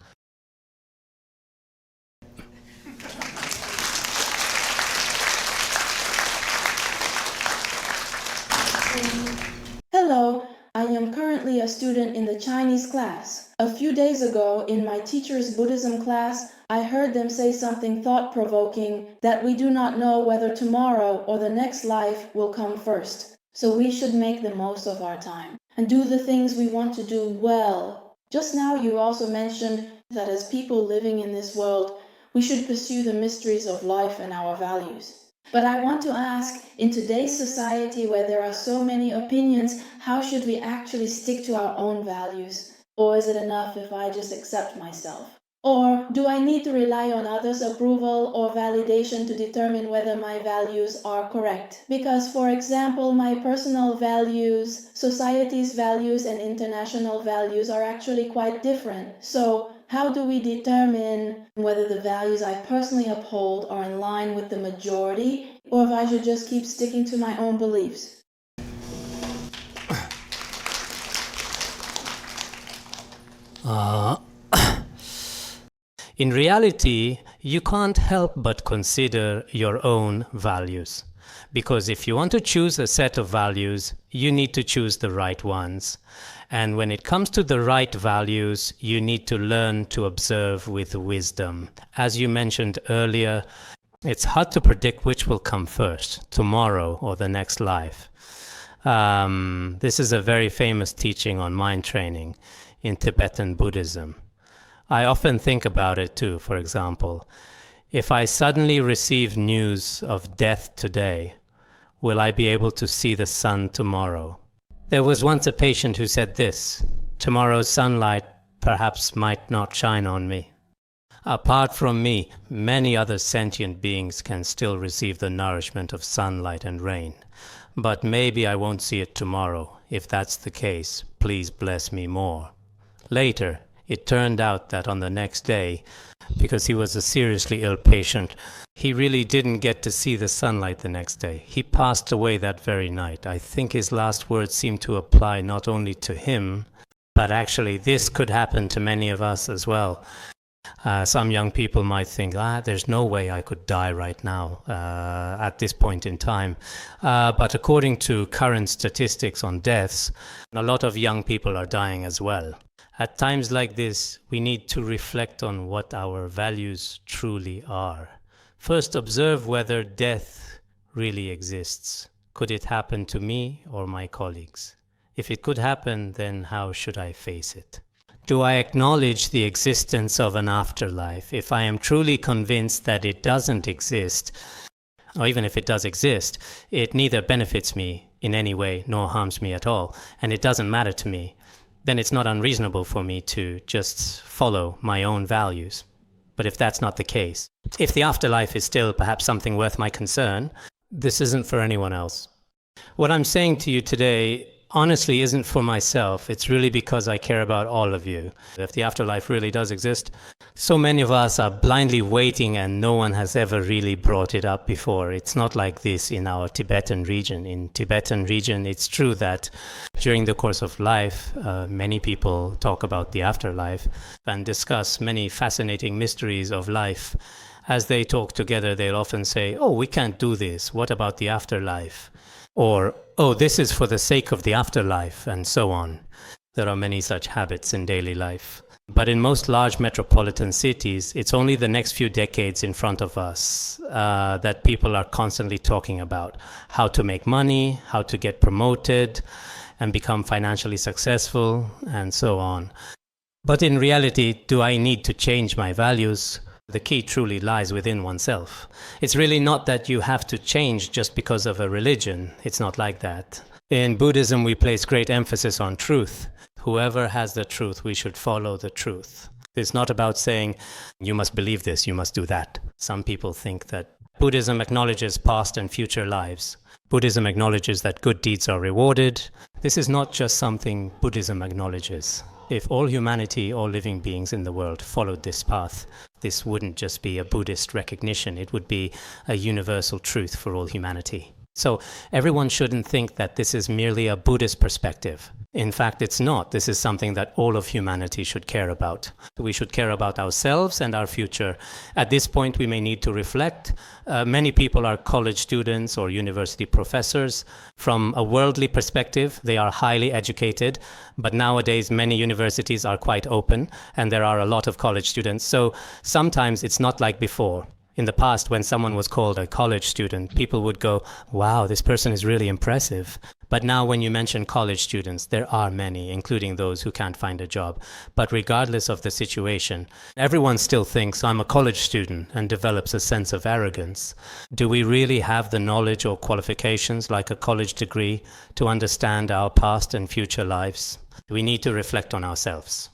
Hello, I am currently a student in the Chinese class. A few days ago, in my teacher's Buddhism class, I heard them say something thought-provoking, that we do not know whether tomorrow or the next life will come first. So we should make the most of our time and do the things we want to do well. Just now you also mentioned that as people living in this world, we should pursue the mysteries of life and our values. But I want to ask, in today's society where there are so many opinions, how should we actually stick to our own values? Or is it enough if I just accept myself? Or do I need to rely on others' approval or validation to determine whether my values are correct? Because, for example, my personal values, society's values, and international values are actually quite different. So, how do we determine whether the values I personally uphold are in line with the majority, or if I should just keep sticking to my own beliefs? In reality, you can't help but consider your own values. Because if you want to choose a set of values, you need to choose the right ones. And when it comes to the right values, you need to learn to observe with wisdom. As you mentioned earlier, it's hard to predict which will come first, tomorrow or the next life. This is a very famous teaching on mind training in Tibetan Buddhism. I often think about it too. For example, if I suddenly receive news of death today, will I be able to see the sun tomorrow? There was once a patient who said this: tomorrow's sunlight perhaps might not shine on me. Apart from me, many other sentient beings can still receive the nourishment of sunlight and rain. But maybe I won't see it tomorrow. If that's the case, please bless me more. Later, it turned out that on the next day, because he was a seriously ill patient, he really didn't get to see the sunlight the next day. He passed away that very night. I think his last words seem to apply not only to him, but actually this could happen to many of us as well. Some young people might think, there's no way I could die right now at this point in time. But according to current statistics on deaths, a lot of young people are dying as well. At times like this, we need to reflect on what our values truly are. First, observe whether death really exists. Could it happen to me or my colleagues? If it could happen, then how should I face it? Do I acknowledge the existence of an afterlife? If I am truly convinced that it doesn't exist, or even if it does exist, it neither benefits me in any way nor harms me at all, and it doesn't matter to me, then it's not unreasonable for me to just follow my own values. But if that's not the case, if the afterlife is still perhaps something worth my concern, this isn't for anyone else. What I'm saying to you today honestly isn't for myself. It's really because I care about all of you. If the afterlife really does exist, so many of us are blindly waiting and no one has ever really brought it up before. It's not like this in our Tibetan region. In Tibetan region, it's true that during the course of life, many people talk about the afterlife and discuss many fascinating mysteries of life. As they talk together, they'll often say, "Oh, we can't do this. What about the afterlife?" Or, "Oh, this is for the sake of the afterlife," and so on. There are many such habits in daily life. But in most large metropolitan cities, it's only the next few decades in front of us that people are constantly talking about how to make money, how to get promoted and become financially successful, and so on. But in reality, do I need to change my values? The key truly lies within oneself. It's really not that you have to change just because of a religion. It's not like that. In Buddhism, we place great emphasis on truth. Whoever has the truth, we should follow the truth. It's not about saying, you must believe this, you must do that. Some people think that Buddhism acknowledges past and future lives. Buddhism acknowledges that good deeds are rewarded. This is not just something Buddhism acknowledges. If all humanity, all living beings in the world followed this path, this wouldn't just be a Buddhist recognition, it would be a universal truth for all humanity. So everyone shouldn't think that this is merely a Buddhist perspective. In fact, it's not. This is something that all of humanity should care about. We should care about ourselves and our future. At this point, we may need to reflect. Many people are college students or university professors. From a worldly perspective, they are highly educated. But nowadays, many universities are quite open, and there are a lot of college students. So sometimes it's not like before. In the past, when someone was called a college student, people would go, wow, this person is really impressive. But now when you mention college students, there are many, including those who can't find a job. But regardless of the situation, everyone still thinks I'm a college student and develops a sense of arrogance. Do we really have the knowledge or qualifications like a college degree to understand our past and future lives? We need to reflect on ourselves.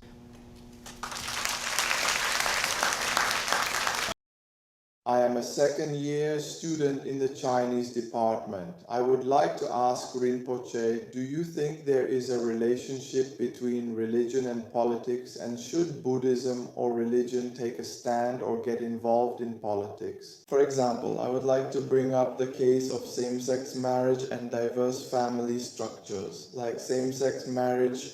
I am a second-year student in the Chinese department. I would like to ask Rinpoche, do you think there is a relationship between religion and politics, and should Buddhism or religion take a stand or get involved in politics? For example, I would like to bring up the case of same-sex marriage and diverse family structures, like same-sex marriage.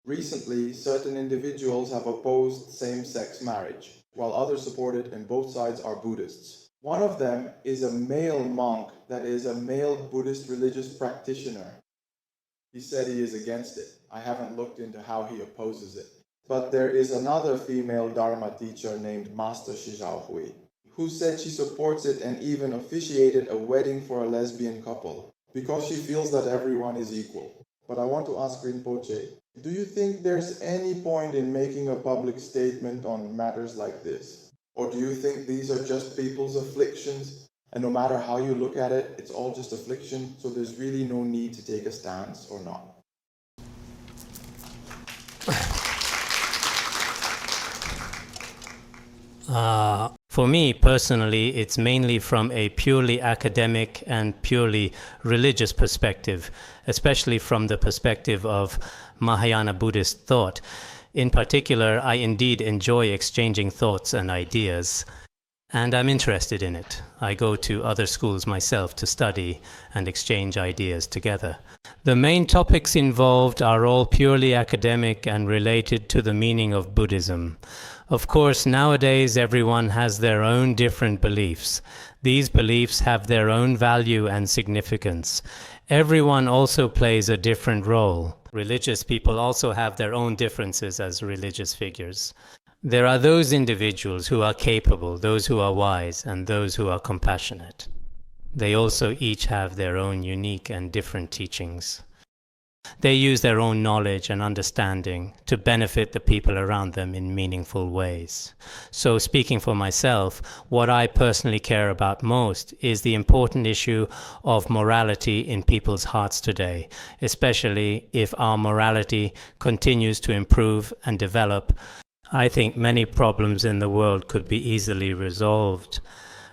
Recently, certain individuals have opposed same-sex marriage, while others support it, and both sides are Buddhists. One of them is a male monk, that is, a male Buddhist religious practitioner. He said he is against it. I haven't looked into how he opposes it. But there is another female Dharma teacher named Master Shizaohui, who said she supports it and even officiated a wedding for a lesbian couple, because she feels that everyone is equal. But I want to ask Rinpoche, do you think there's any point in making a public statement on matters like this? Or do you think these are just people's afflictions, and no matter how you look at it, it's all just affliction, so there's really no need to take a stance or not? For me personally, it's mainly from a purely academic and purely religious perspective, especially from the perspective of Mahayana Buddhist thought. In particular, I indeed enjoy exchanging thoughts and ideas, and I'm interested in it. I go to other schools myself to study and exchange ideas together. The main topics involved are all purely academic and related to the meaning of Buddhism. Of course, nowadays everyone has their own different beliefs. These beliefs have their own value and significance. Everyone also plays a different role. Religious people also have their own differences as religious figures. There are those individuals who are capable, those who are wise, and those who are compassionate. They also each have their own unique and different teachings. They use their own knowledge and understanding to benefit the people around them in meaningful ways. So speaking for myself, what I personally care about most is the important issue of morality in people's hearts today, especially if our morality continues to improve and develop. I think many problems in the world could be easily resolved.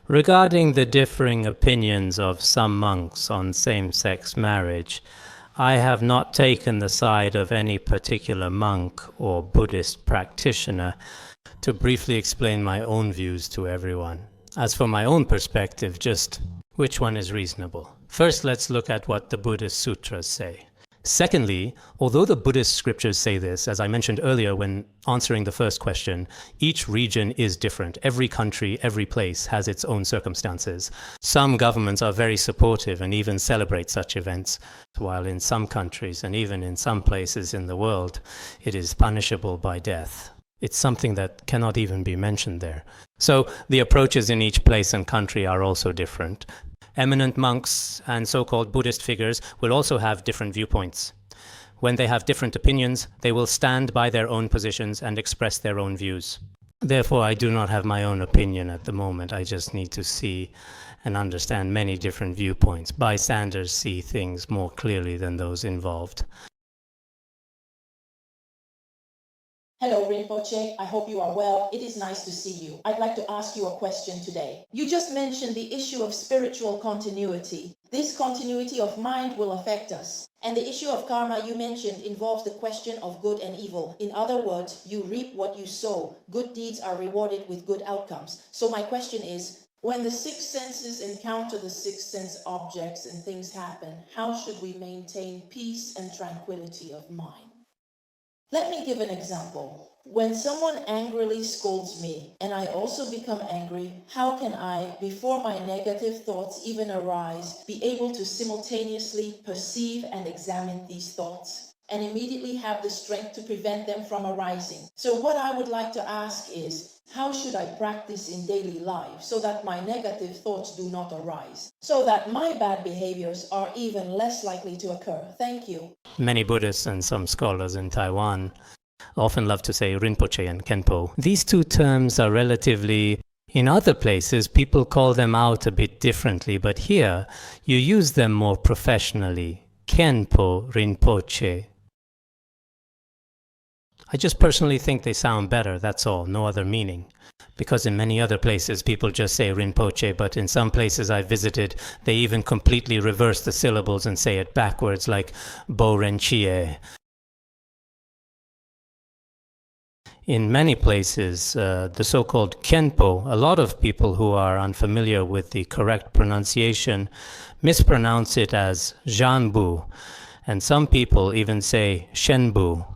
Regarding the differing opinions of some monks on same-sex marriage, I have not taken the side of any particular monk or Buddhist practitioner to briefly explain my own views to everyone. As for my own perspective, just which one is reasonable? First, let's look at what the Buddhist sutras say. Secondly, although the Buddhist scriptures say this, as I mentioned earlier when answering the first question, each region is different. Every country, every place has its own circumstances. Some governments are very supportive and even celebrate such events, while in some countries and even in some places in the world, it is punishable by death. It's something that cannot even be mentioned there. So the approaches in each place and country are also different. Eminent monks and so-called Buddhist figures will also have different viewpoints. When they have different opinions, they will stand by their own positions and express their own views. Therefore, I do not have my own opinion at the moment. I just need to see and understand many different viewpoints. Bystanders see things more clearly than those involved. Hello, Rinpoche. I hope you are well. It is nice to see you. I'd like to ask you a question today. You just mentioned the issue of spiritual continuity. This continuity of mind will affect us. And the issue of karma you mentioned involves the question of good and evil. In other words, you reap what you sow. Good deeds are rewarded with good outcomes. So my question is, When the six senses encounter the six sense objects and things happen, how should we maintain peace and tranquility of mind? Let me give an example. When someone angrily scolds me and I also become angry, how can I, before my negative thoughts even arise, be able to simultaneously perceive and examine these thoughts and immediately have the strength to prevent them from arising? So what I would like to ask is, how should I practice in daily life so that my negative thoughts do not arise, so that my bad behaviors are even less likely to occur? Thank you. Many Buddhists and some scholars in Taiwan often love to say Rinpoche and Khenpo. These two terms are relatively, in other places people call them out a bit differently, but here you use them more professionally. Khenpo, Rinpoche. I just personally think they sound better, that's all, no other meaning. Because in many other places people just say Rinpoche, but in some places I visited, they even completely reverse the syllables and say it backwards, like Bo Renchie. In many places, the so-called Khenpo, a lot of people who are unfamiliar with the correct pronunciation mispronounce it as Janbu, and some people even say Shenbu.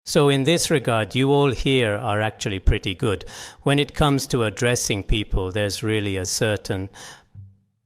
So in this regard, you all here are actually pretty good. When it comes to addressing people, there's really a certain...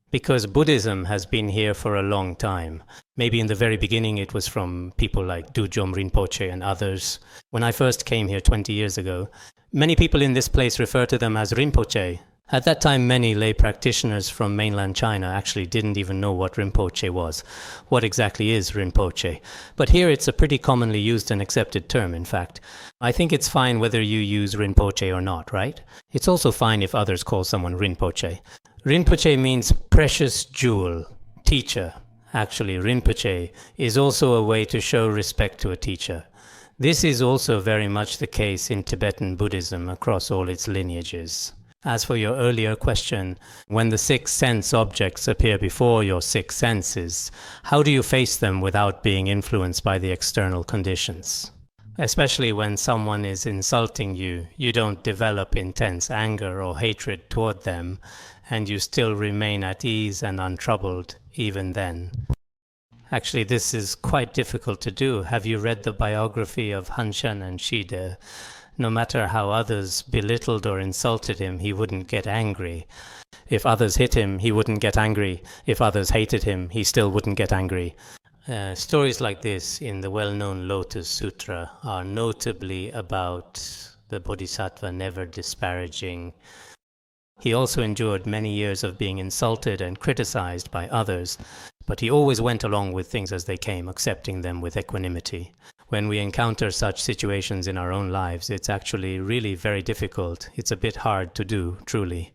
Because Buddhism has been here for a long time. Maybe in the very beginning it was from people like Dujom Rinpoche and others. When I first came here 20 years ago, many people in this place refer to them as Rinpoche. At that time, many lay practitioners from mainland China actually didn't even know what Rinpoche was. What exactly is Rinpoche? But here it's a pretty commonly used and accepted term, in fact. I think it's fine whether you use Rinpoche or not, right? It's also fine if others call someone Rinpoche. Rinpoche means precious jewel, teacher. Actually, Rinpoche is also a way to show respect to a teacher. This is also very much the case in Tibetan Buddhism across all its lineages. As for your earlier question, when the six sense objects appear before your six senses, how do you face them without being influenced by the external conditions? Especially when someone is insulting you, you don't develop intense anger or hatred toward them, and you still remain at ease and untroubled even then. Actually, this is quite difficult to do. Have you read the biography of Hanshan and Shide? No matter how others belittled or insulted him, he wouldn't get angry. If others hit him, he wouldn't get angry. If others hated him, he still wouldn't get angry. Stories like this in the well-known Lotus Sutra are notably about the Bodhisattva never disparaging. He also endured many years of being insulted and criticized by others, but he always went along with things as they came, accepting them with equanimity. When we encounter such situations in our own lives, it's actually really very difficult. It's a bit hard to do, truly.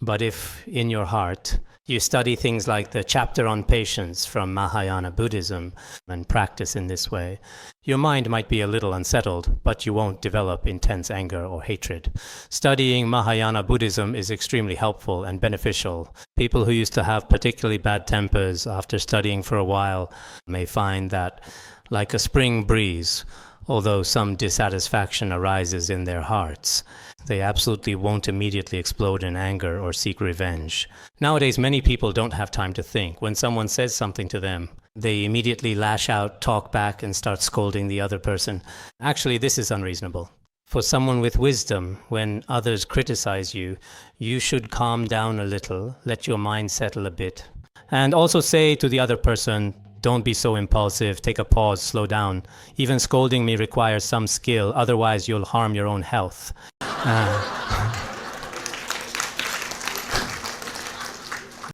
But if in your heart you study things like the chapter on patience from Mahayana Buddhism and practice in this way, your mind might be a little unsettled, but you won't develop intense anger or hatred. Studying Mahayana Buddhism is extremely helpful and beneficial. People who used to have particularly bad tempers after studying for a while may find that, like a spring breeze, although some dissatisfaction arises in their hearts, they absolutely won't immediately explode in anger or seek revenge. Nowadays, many people don't have time to think. When someone says something to them, they immediately lash out, talk back, and start scolding the other person. Actually, this is unreasonable. For someone with wisdom, when others criticize you, you should calm down a little, let your mind settle a bit, and also say to the other person, don't be so impulsive, take a pause, slow down. Even scolding me requires some skill, otherwise you'll harm your own health.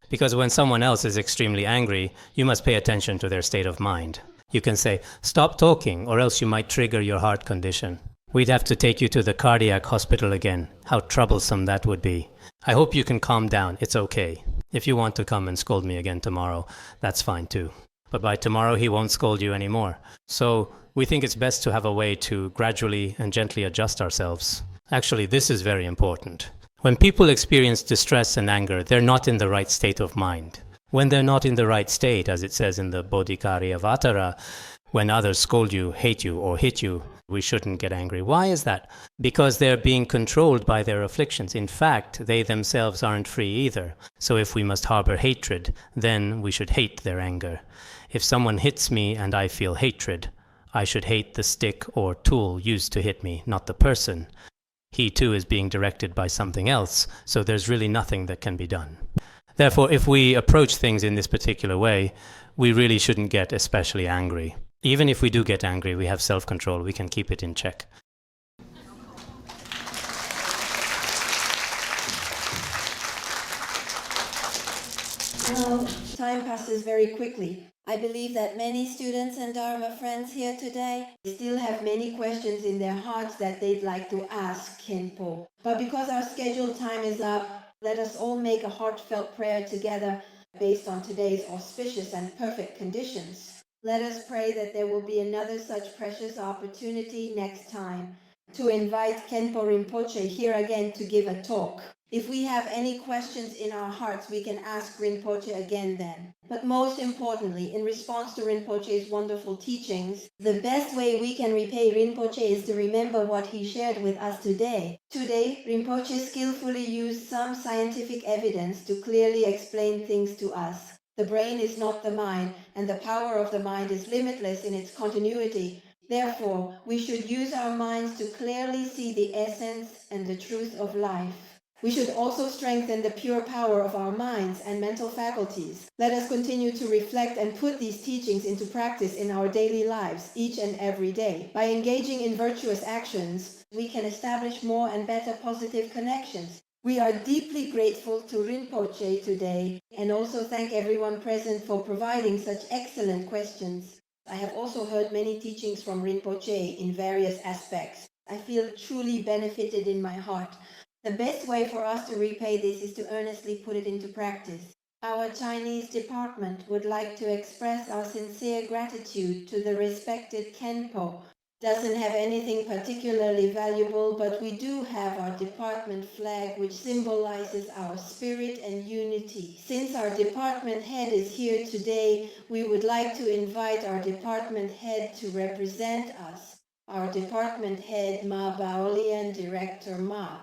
Because when someone else is extremely angry, you must pay attention to their state of mind. You can say, stop talking, or else you might trigger your heart condition. We'd have to take you to the cardiac hospital again. How troublesome that would be. I hope you can calm down, it's okay. If you want to come and scold me again tomorrow, that's fine too. But by tomorrow he won't scold you anymore. So we think it's best to have a way to gradually and gently adjust ourselves. Actually, this is very important. When people experience distress and anger, they're not in the right state of mind. When they're not in the right state, as it says in the Bodhikariyavatara, When others scold you, hate you, or hit you, we shouldn't get angry. Why is that? Because they're being controlled by their afflictions. In fact, they themselves aren't free either. So if we must harbor hatred, then we should hate their anger. If someone hits me and I feel hatred, I should hate the stick or tool used to hit me, not the person. He too is being directed by something else, so there's really nothing that can be done. Therefore, if we approach things in this particular way, we really shouldn't get especially angry. Even if we do get angry, we have self-control, we can keep it in check. Well, time passes very quickly. I believe that many students and Dharma friends here today still have many questions in their hearts that they'd like to ask Khenpo. But because our scheduled time is up, let us all make a heartfelt prayer together based on today's auspicious and perfect conditions. Let us pray that there will be another such precious opportunity next time to invite Khenpo Rinpoche here again to give a talk. If we have any questions in our hearts, we can ask Rinpoche again then. But most importantly, in response to Rinpoche's wonderful teachings, the best way we can repay Rinpoche is to remember what he shared with us today. Today, Rinpoche skillfully used some scientific evidence to clearly explain things to us. The brain is not the mind, and the power of the mind is limitless in its continuity. Therefore, we should use our minds to clearly see the essence and the truth of life. We should also strengthen the pure power of our minds and mental faculties. Let us continue to reflect and put these teachings into practice in our daily lives, each and every day. By engaging in virtuous actions, we can establish more and better positive connections. We are deeply grateful to Rinpoche today, and also thank everyone present for providing such excellent questions. I have also heard many teachings from Rinpoche in various aspects. I feel truly benefited in my heart. The best way for us to repay this is to earnestly put it into practice. Our Chinese department would like to express our sincere gratitude to the respected Khenpo. Doesn't have anything particularly valuable, but we do have our department flag, which symbolizes our spirit and unity. Since our department head is here today, we would like to invite our department head to represent us. Our department head, Ma Baolian, Director Ma.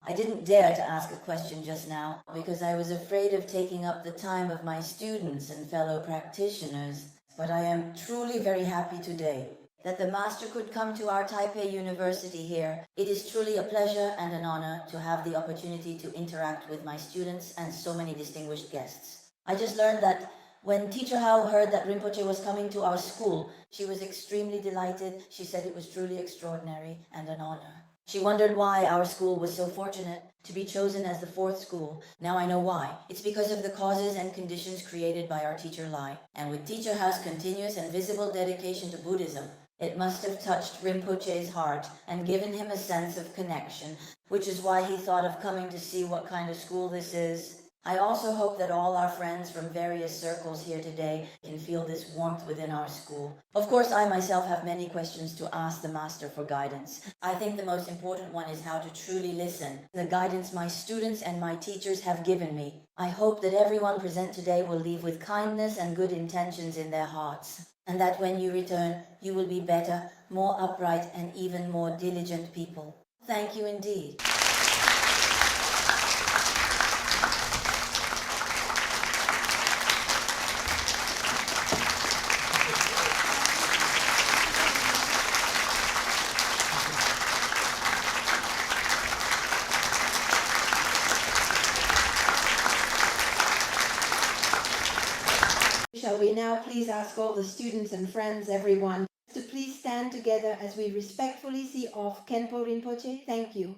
I didn't dare to ask a question just now because I was afraid of taking up the time of my students and fellow practitioners. But I am truly very happy today that the Master could come to our Taipei University here. It is truly a pleasure and an honor to have the opportunity to interact with my students and so many distinguished guests. I just learned that when Teacher Hao heard that Rinpoche was coming to our school, she was extremely delighted. She said it was truly extraordinary and an honor. She wondered why our school was so fortunate to be chosen as the fourth school. Now I know why. It's because of the causes and conditions created by our teacher Lai. And with Teacher Hao's continuous and visible dedication to Buddhism, it must have touched Rinpoche's heart and given him a sense of connection, which is why he thought of coming to see what kind of school this is. I also hope that all our friends from various circles here today can feel this warmth within our school. Of course, I myself have many questions to ask the Master for guidance. I think the most important one is how to truly listen. The guidance my students and my teachers have given me. I hope that everyone present today will leave with kindness and good intentions in their hearts, and that when you return, you will be better, more upright, and even more diligent people. Thank you indeed. Shall we now please ask all the students and friends, everyone, to please stand together as we respectfully see off Khenpo Rinpoche? Thank you.